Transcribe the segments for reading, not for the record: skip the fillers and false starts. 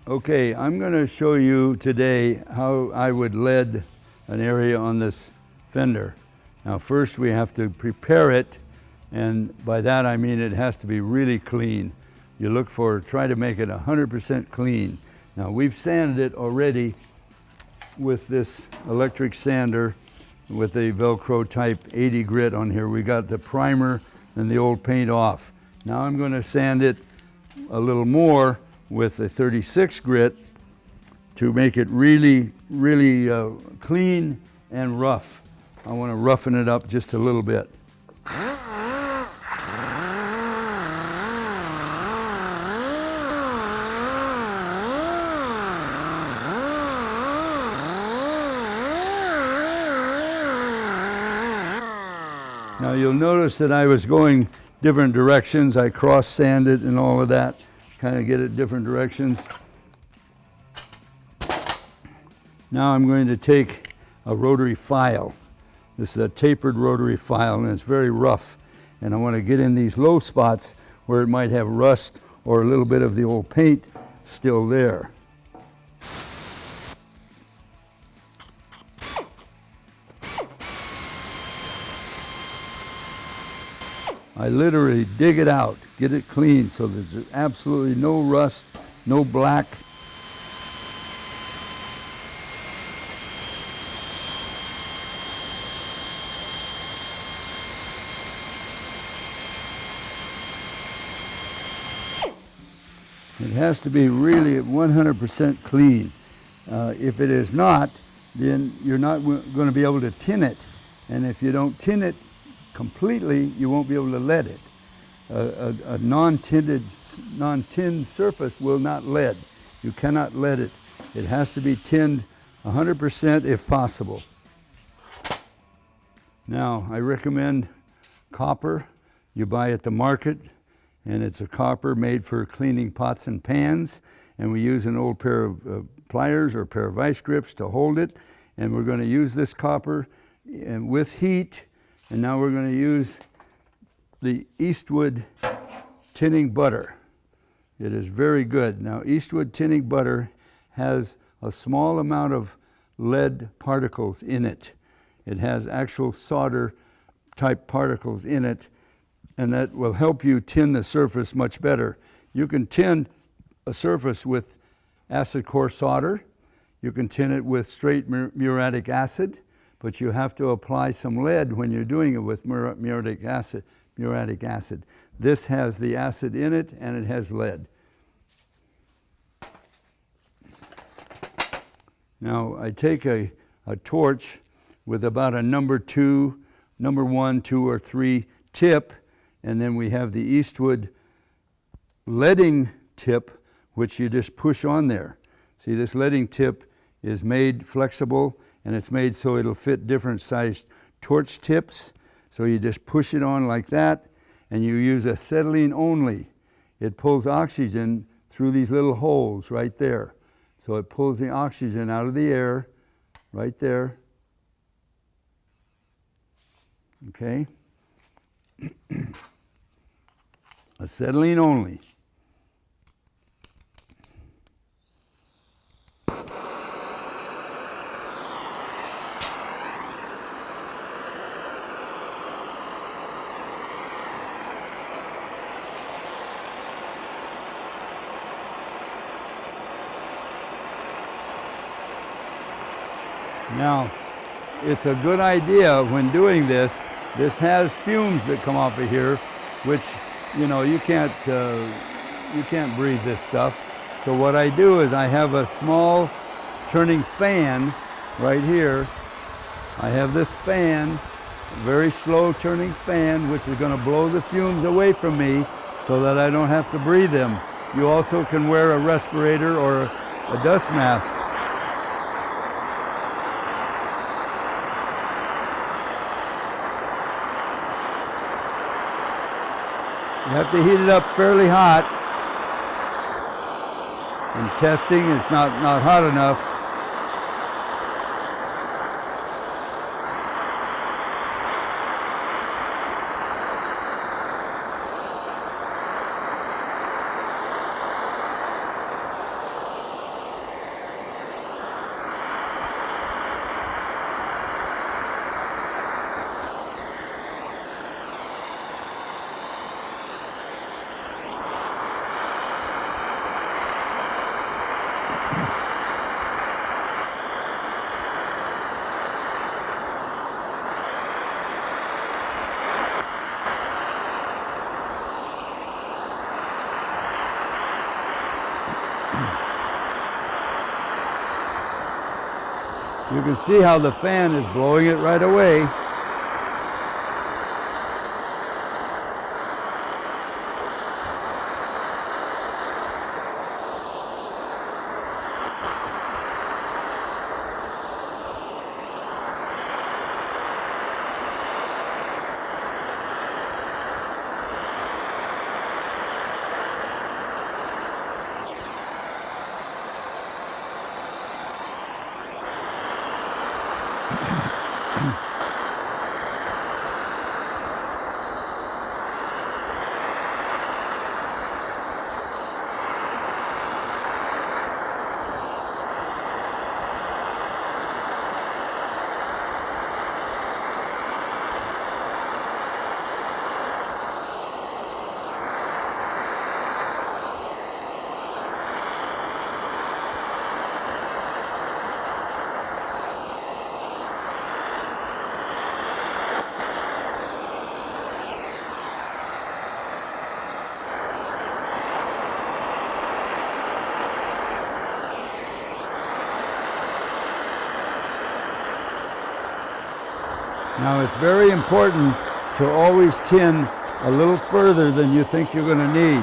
Okay, I'm going to show you today how I would lead an area on this fender. Now first we have to prepare it, and by that I mean it has to be really clean. You look for, try to make it 100% clean. Now we've sanded it already with this electric sander with a Velcro type 80 grit on here. We got the primer and the old paint off. Now I'm going to sand it a little more with a 36 grit to make it really clean and rough. I want to roughen it up just a little bit. Now you'll notice that I was going different directions. I cross sanded and all of that, kind of get it different directions. Now I'm going to take a rotary file. This is a tapered rotary file, and it's very rough. And I want to get in these low spots where it might have rust or a little bit of the old paint still there. I literally dig it out, get it clean so there's absolutely no rust, no black. It has to be really 100% clean. If it is not, then you're not going to be able to tin it. And if you don't tin it completely, you won't be able to lead it. A non-tinned surface will not lead. You cannot lead it. It has to be tinned 100% if possible. Now, I recommend copper. You buy at the market, and it's a copper made for cleaning pots and pans, and we use an old pair of pliers or a pair of vice grips to hold it, and we're going to use this copper and with heat. And now we're going to use the Eastwood tinning butter. It is very good. Now Eastwood tinning butter has a small amount of lead particles in it. It has actual solder type particles in it, and that will help you tin the surface much better. You can tin a surface with acid core solder. You can tin it with straight muriatic acid. But you have to apply some lead when you're doing it with muriatic acid. This has the acid in it, and it has lead. Now I take a torch with about a number 1, 2, or 3 tip, and then we have the Eastwood leading tip, which you just push on there. See, this leading tip is made flexible, and it's made so it'll fit different sized torch tips. So you just push it on like that, and you use acetylene only. It pulls oxygen through these little holes right there. So it pulls the oxygen out of the air right there. Okay? Acetylene only. Now, it's a good idea when doing this. This has fumes that come off of here, which, you know, you can't breathe this stuff. So what I do is I have a small turning fan right here. I have this fan, a very slow turning fan, which is going to blow the fumes away from me so that I don't have to breathe them. You also can wear a respirator or a dust mask. You have to heat it up fairly hot. In testing, it's not hot enough. You can see how the fan is blowing it right away. Now it's very important to always tin a little further than you think you're going to need.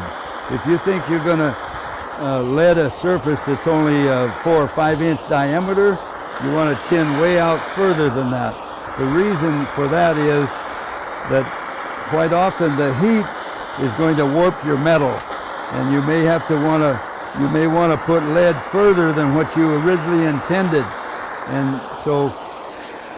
If you think you're going to lead a surface that's only 4 or 5 inch diameter, you want to tin way out further than that. The reason for that is that quite often the heat is going to warp your metal, and you may want to put lead further than what you originally intended. And so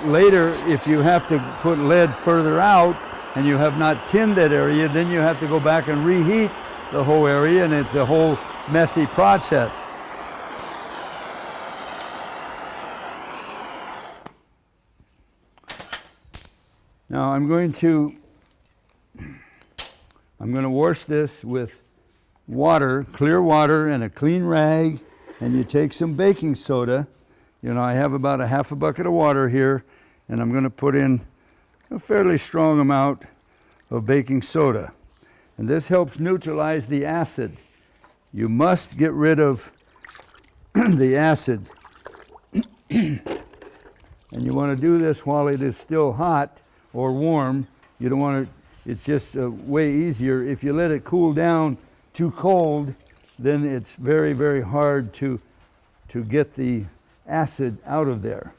later, if you have to put lead further out and you have not tinned that area, then you have to go back and reheat the whole area, and it's a whole messy process. Now I'm going to wash this with water, clear water, and a clean rag, and you take some baking soda. You know, I have about a half a bucket of water here, and I'm going to put in a fairly strong amount of baking soda. And this helps neutralize the acid. You must get rid of the acid. And you want to do this while it is still hot or warm. You don't want to, it's just way easier. If you let it cool down too cold, then it's very, very hard to get the acid out of there.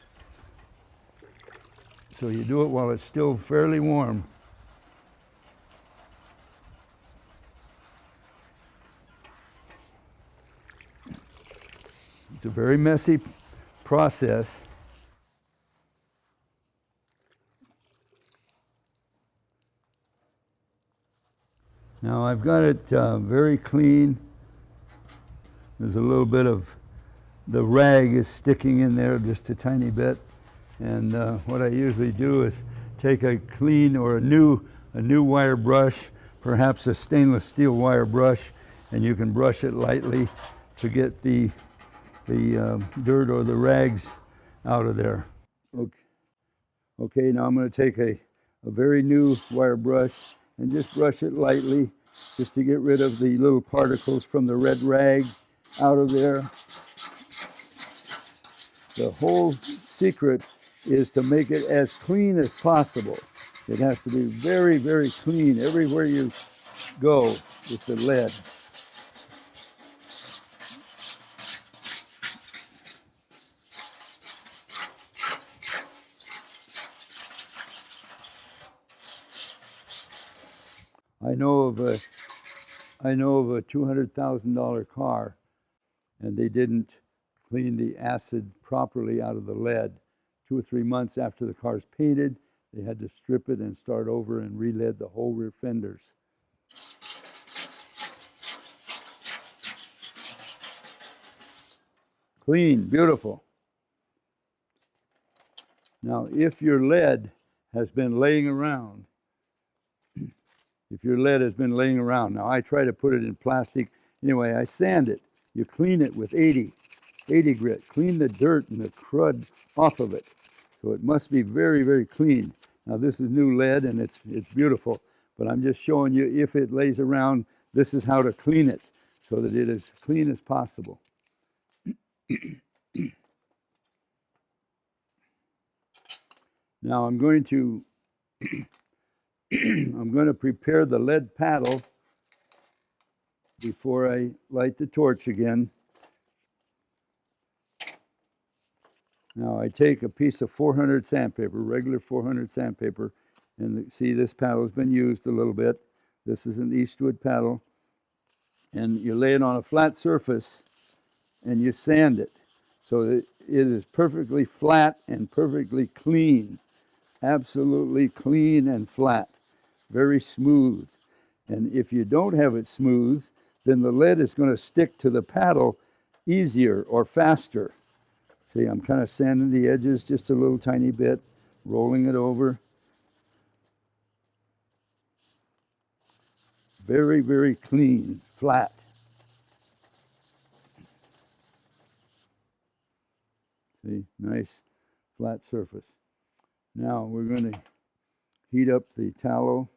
So you do it while it's still fairly warm. It's a very messy process. Now I've got it very clean. There's a little bit of the rag is sticking in there just a tiny bit. And what I usually do is take a clean or a new wire brush, perhaps a stainless steel wire brush, and you can brush it lightly to get the dirt or the rags out of there. Okay, now I'm going to take a very new wire brush and just brush it lightly, just to get rid of the little particles from the red rag out of there. The whole secret is to make it as clean as possible. It has to be very, very clean everywhere you go with the lead. I know of a $200,000 car, and they didn't clean the acid properly out of the lead. 2 or 3 months after the car's painted, they had to strip it and start over and re-lead the whole rear fenders. Clean, beautiful. Now, if your lead has been laying around, now I try to put it in plastic. Anyway, I sand it. You clean it with 80 grit. Clean the dirt and the crud off of it. So it must be very, very clean. Now this is new lead and it's beautiful, but I'm just showing you if it lays around, this is how to clean it so that it is clean as possible. Now I'm going to I'm going to prepare the lead paddle before I light the torch again. Now I take a piece of 400 sandpaper, regular 400 sandpaper, and see this paddle has been used a little bit. This is an Eastwood paddle, and you lay it on a flat surface and you sand it so that it is perfectly flat and perfectly clean, absolutely clean and flat, very smooth. And if you don't have it smooth, then the lead is going to stick to the paddle easier or faster. See, I'm kind of sanding the edges just a little tiny bit, rolling it over. Very, very clean, flat. See, nice flat surface. Now we're going to heat up the tallow.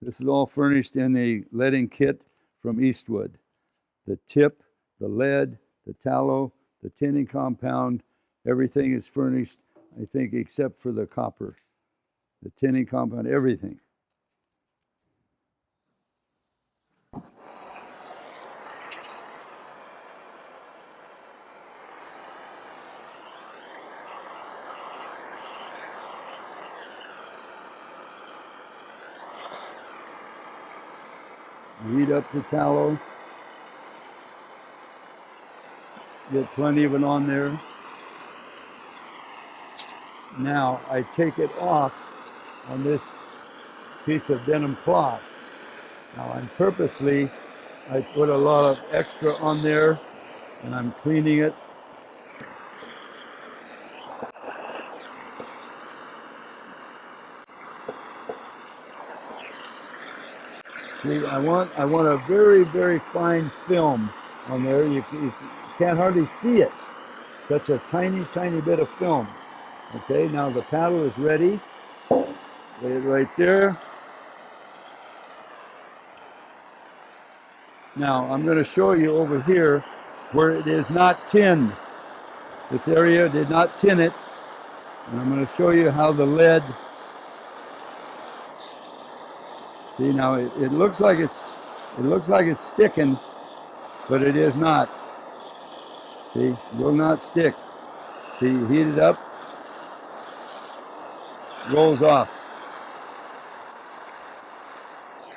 This is all furnished in a leading kit from Eastwood. The tip, the lead, the tallow, the tinning compound, everything is furnished, I think, except for the copper. The tinning compound, everything. Heat up the tallow. Get plenty of it on there. Now I take it off on this piece of denim cloth. Now I put a lot of extra on there, and I'm cleaning it. See, I want a very, very fine film on there. You can't hardly see it. Such a tiny, tiny bit of film. Okay, now the paddle is ready. Lay it right there. Now I'm going to show you over here where it is not tinned. This area did not tin it. And I'm going to show you how the lead. See, now it looks like it's sticking, but it is not. See, it will not stick. See, you heat it up, rolls off.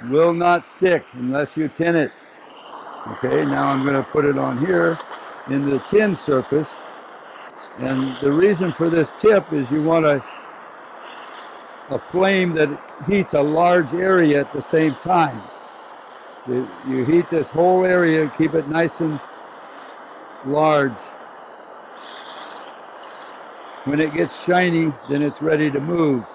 Will not stick unless you tin it. Okay, now I'm going to put it on here in the tin surface. And the reason for this tip is you want a flame that heats a large area at the same time. You heat this whole area, keep it nice and large. When it gets shiny, then it's ready to move.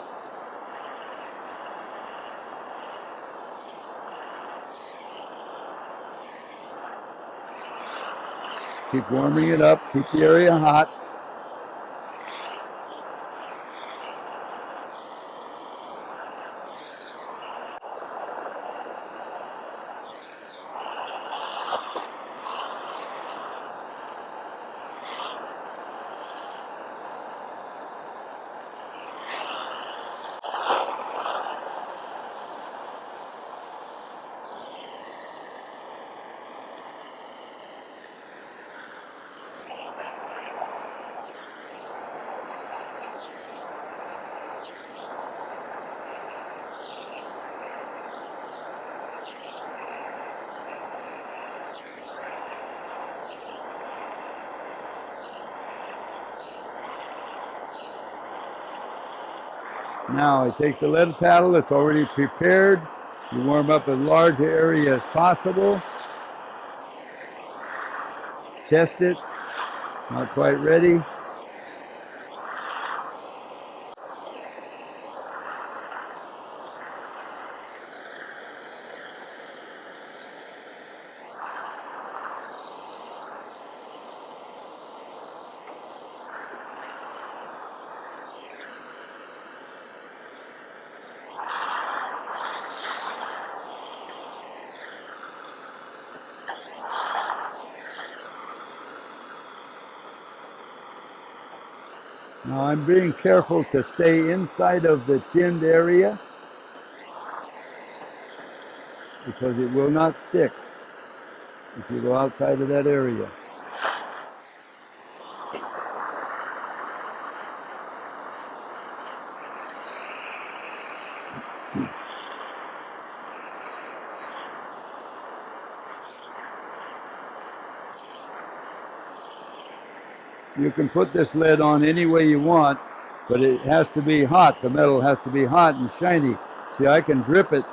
Keep warming it up, keep the area hot. Now I take the lead paddle that's already prepared. You warm up as large an area as possible. Test it. Not quite ready. Now I'm being careful to stay inside of the tinned area because it will not stick if you go outside of that area. You can put this lead on any way you want, but it has to be hot. The metal has to be hot and shiny. See, I can drip it.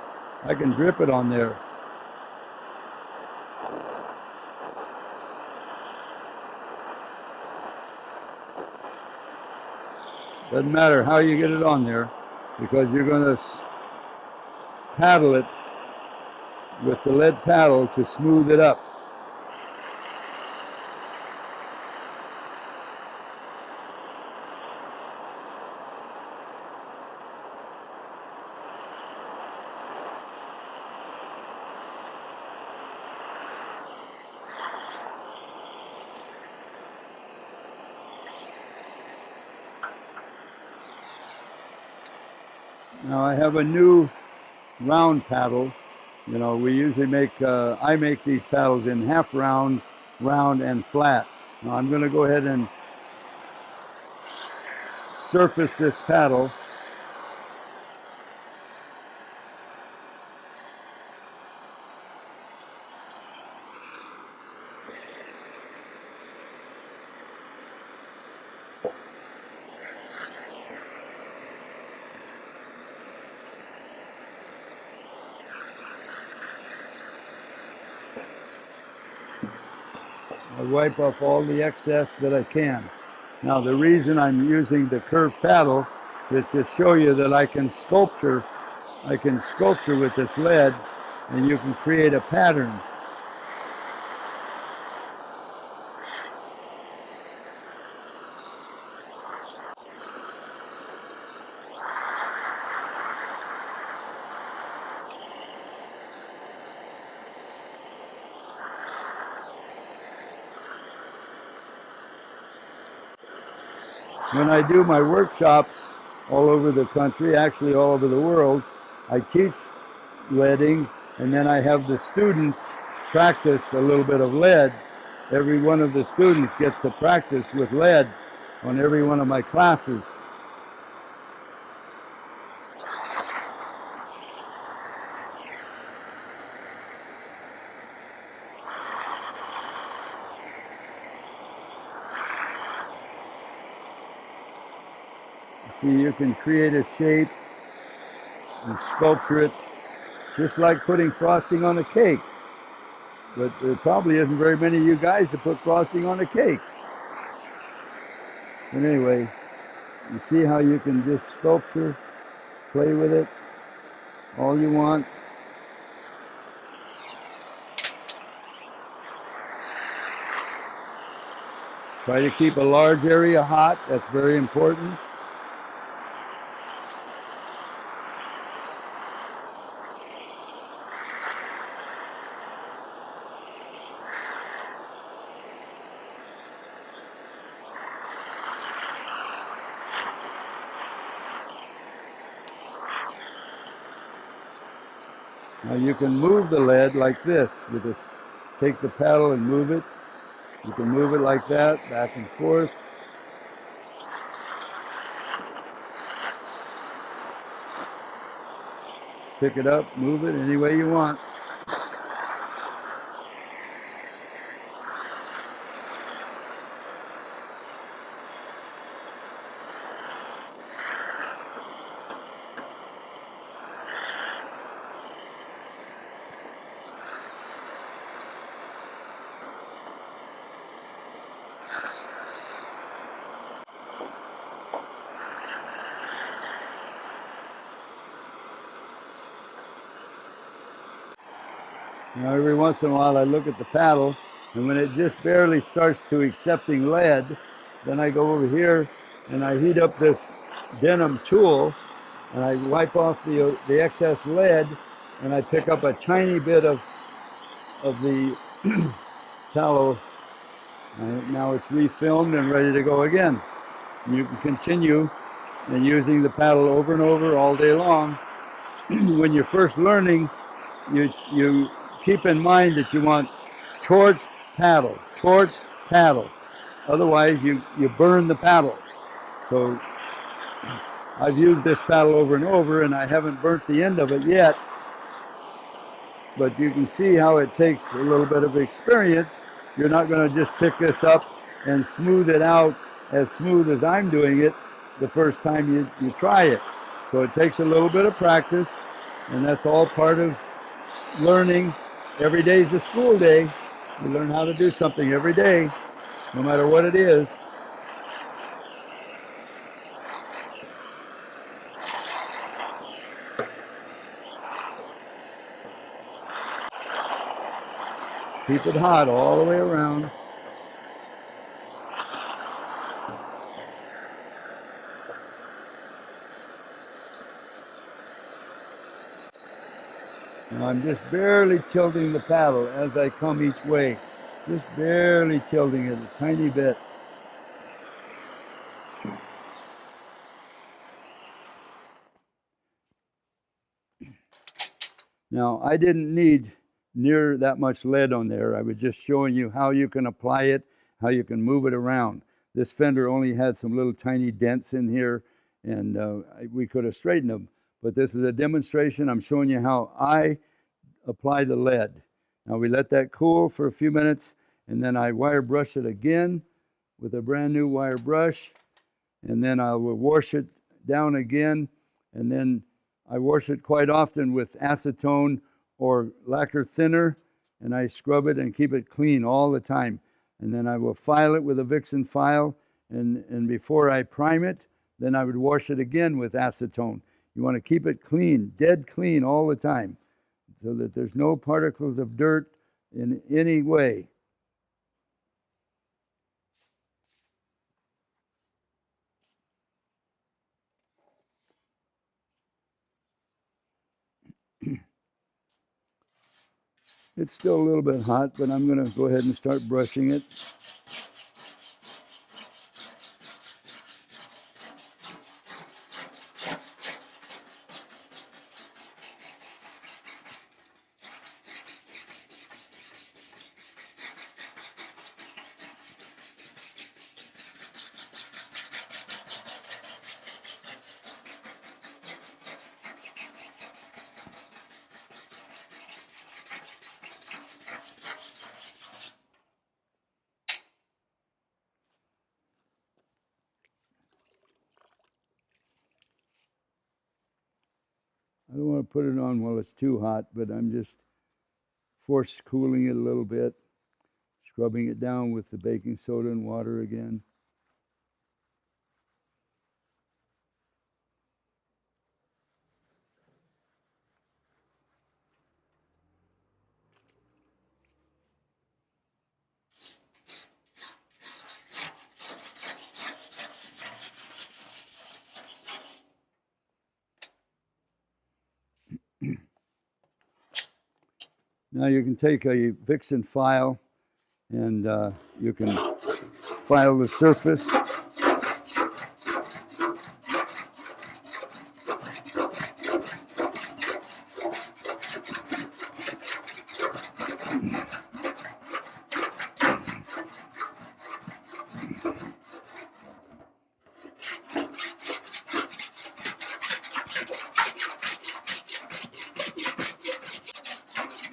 I can drip it on there. Doesn't matter how you get it on there, because you're going to paddle it with the lead paddle to smooth it up. Now I have a new round paddle. You know, we usually make, I make these paddles in half round, round, and flat. Now I'm going to go ahead and surface this paddle. I wipe off all the excess that I can. Now the reason I'm using the curved paddle is to show you that I can sculpture with this lead, and you can create a pattern. When I do my workshops all over the country, actually all over the world, I teach leading, and then I have the students practice a little bit of lead. Every one of the students gets to practice with lead on every one of my classes. See, you can create a shape and sculpture it just like putting frosting on a cake. But there probably isn't very many of you guys that put frosting on a cake. But anyway, you see how you can just sculpture, play with it all you want. Try to keep a large area hot, that's very important. Now you can move the lead like this. You just take the paddle and move it. You can move it like that, back and forth. Pick it up, move it any way you want. Now every once in a while I look at the paddle, and when it just barely starts to accepting lead, then I go over here and I heat up this denim tool and I wipe off the excess lead, and I pick up a tiny bit of the tallow. Now it's refilmed and ready to go again. You can continue and using the paddle over and over all day long. When you're first learning, you keep in mind that you want torch, paddle, torch, paddle. Otherwise, you burn the paddle. So I've used this paddle over and over, and I haven't burnt the end of it yet. But you can see how it takes a little bit of experience. You're not going to just pick this up and smooth it out as smooth as I'm doing it the first time you try it. So it takes a little bit of practice, and that's all part of learning. Every day is a school day. You learn how to do something every day, no matter what it is. Keep it hot all the way around. Now I'm just barely tilting the paddle as I come each way. Just barely tilting it a tiny bit. Now I didn't need near that much lead on there. I was just showing you how you can apply it, how you can move it around. This fender only had some little tiny dents in here, and we could have straightened them. But this is a demonstration. I'm showing you how I apply the lead. Now we let that cool for a few minutes, and then I wire brush it again with a brand new wire brush, and then I will wash it down again, and then I wash it quite often with acetone or lacquer thinner, and I scrub it and keep it clean all the time. And then I will file it with a Vixen file, and before I prime it, then I would wash it again with acetone. You want to keep it clean, dead clean all the time, so that there's no particles of dirt in any way. It's still a little bit hot, but I'm going to go ahead and start brushing it. I don't want to put it on while it's too hot, but I'm just force cooling it a little bit, scrubbing it down with the baking soda and water again. Now you can take a Vixen file and you can file the surface.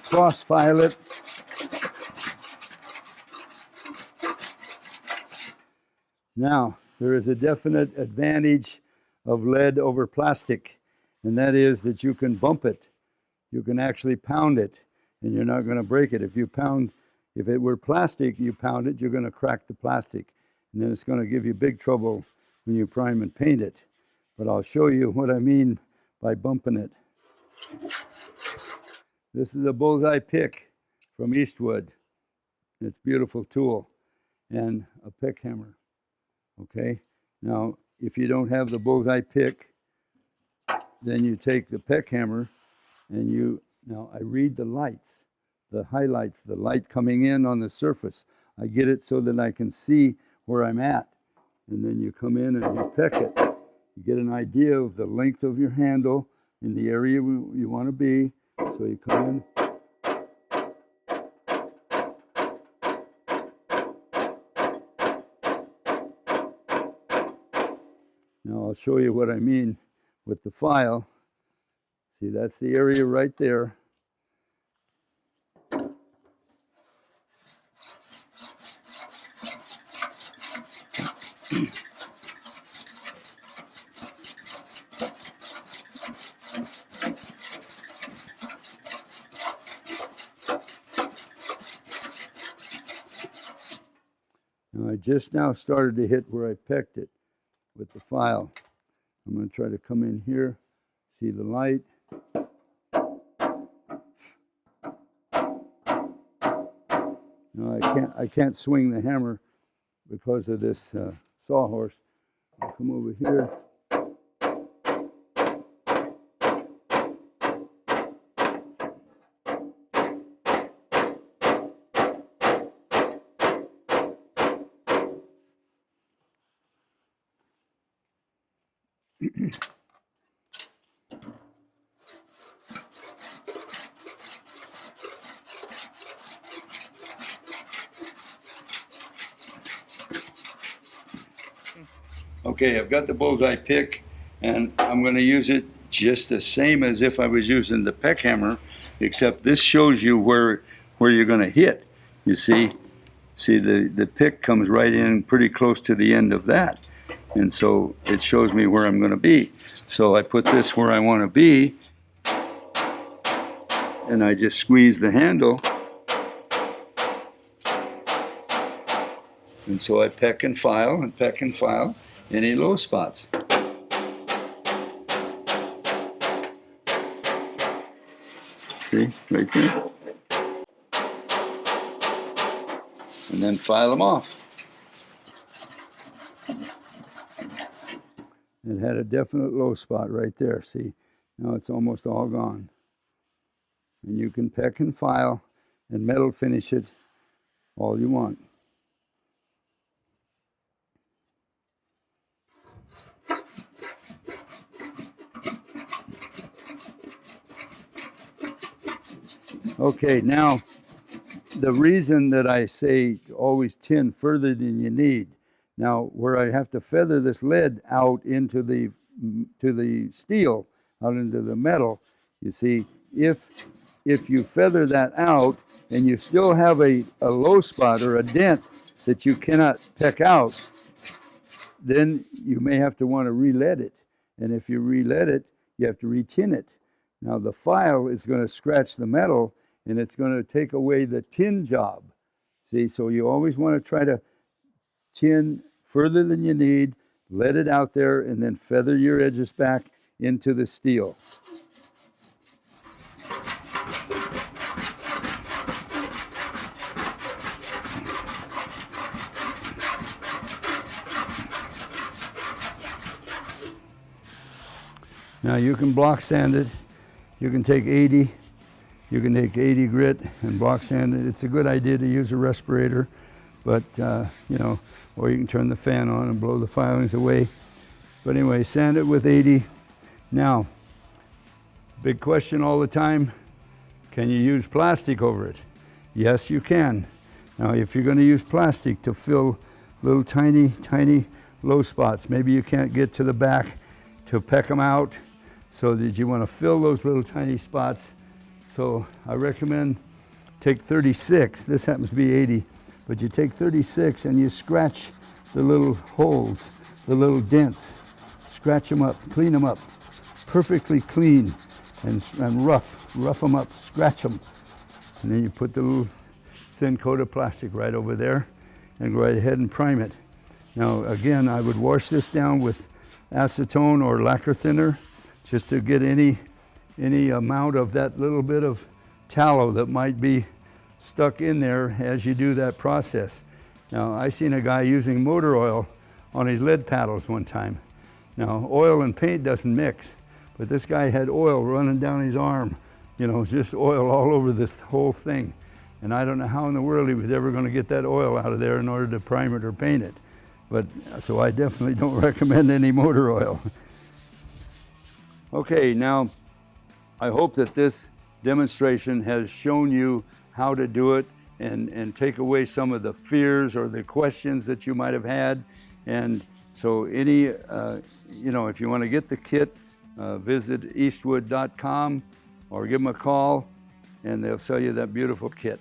Cross file it. Now, there is a definite advantage of lead over plastic, and that is that you can bump it. You can actually pound it, and you're not going to break it. If it were plastic, you pound it, you're going to crack the plastic, and then it's going to give you big trouble when you prime and paint it. But I'll show you what I mean by bumping it. This is a bullseye pick from Eastwood. It's a beautiful tool, and a pick hammer. Okay, now if you don't have the bullseye pick, then you take the pick hammer and now I read the lights, the highlights, the light coming in on the surface. I get it so that I can see where I'm at. and then you come in and you peck it. You get an idea of the length of your handle in the area you want to be. So you come in. Now I'll show you what I mean with the file. See, that's the area right there. Now I just now started to hit where I pecked it with the file. I'm going to try to come in here, see the light. No, I can't swing the hammer because of this sawhorse. I'll come over here. Okay, I've got the bullseye pick, and I'm going to use it just the same as if I was using the peck hammer, except this shows you where you're going to hit. You see the pick comes right in pretty close to the end of that, and so it shows me where I'm going to be. So I put this where I want to be, and I just squeeze the handle, and so I peck and file any low spots. See, right there. And then file them off. It had a definite low spot right there, see? Now it's almost all gone. And you can peck and file and metal finish it all you want. Okay, now the reason that I say always tin further than you need, now where I have to feather this lead out into the steel, out into the metal, you see, if you feather that out and you still have a low spot or a dent that you cannot peck out, then you may have to want to re-lead it. And if you re-lead it, you have to re-tin it. Now the file is going to scratch the metal, and it's going to take away the tin job. See, so you always want to try to tin further than you need, let it out there, and then feather your edges back into the steel. Now you can block sand it. You can take 80. You can take 80 grit and block sand it. It's a good idea to use a respirator, but you know, or you can turn the fan on and blow the filings away. But anyway, sand it with 80. Now, big question all the time, can you use plastic over it? Yes, you can. Now, if you're going to use plastic to fill little tiny low spots, maybe you can't get to the back to peck them out, so that you want to fill those little tiny spots. So I recommend take 36. This happens to be 80, but you take 36 and you scratch the little holes, the little dents. Scratch them up, clean them up, perfectly clean, and rough them up, scratch them. And then you put the little thin coat of plastic right over there and go right ahead and prime it. Now again, I would wash this down with acetone or lacquer thinner just to get any amount of that little bit of tallow that might be stuck in there as you do that process. Now, I seen a guy using motor oil on his lead paddles one time. Now, oil and paint doesn't mix, but this guy had oil running down his arm, you know, just oil all over this whole thing. And I don't know how in the world he was ever going to get that oil out of there in order to prime it or paint it. but so I definitely don't recommend any motor oil. Okay, now I hope that this demonstration has shown you how to do it and take away some of the fears or the questions that you might have had. And so any, you know, if you want to get the kit, visit eastwood.com or give them a call and they'll sell you that beautiful kit.